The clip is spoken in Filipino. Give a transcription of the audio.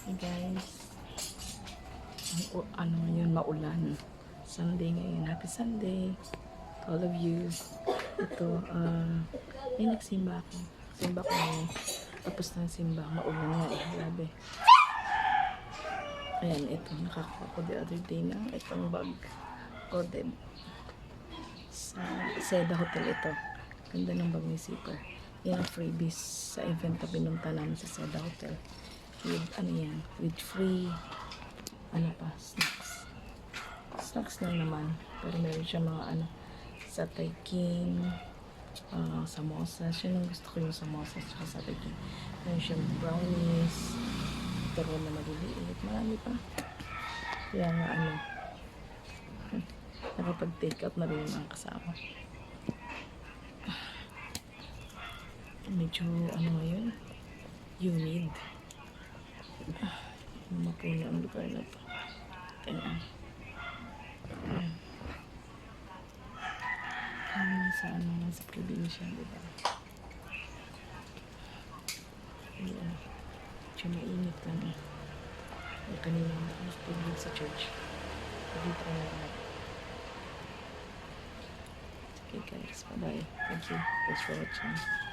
Hey guys, ano ngayon, maulan. Sunday ngayon. Happy Sunday to all of you. Ito, may nagsimba ako. Simba ko ngayon. Tapos ng simba, maulan nga eh. Grabe. Ayan, ito. Nakakuha ko the other day ng itong bag. Coded. Sa Seda Hotel ito. Ganda ng bag ni Zipper. Yan ang freebies sa event na pinunta namin sa Seda Hotel. With, ano yan, with free, ano pa, snacks. Snacks lang naman. Pero meron siya mga, ano, satay king, samosas. Yun ang gusto ko yung samosas, tsaka satay king. Meron siya brownies, turon na maliliit. Marami pa. Kaya nga, ano, nakapag-take out na rin yung mga kasama. Medyo, ano ngayon, humid. Mapuno ang lugar na to. Ayan. Kami sa ano, sa probinsya, diba? Ayan. Medyo mainit na no. Kanina nakapagpagod sa church. Dito ko na. Okay guys, bye bye. Thank you. Thanks for watching.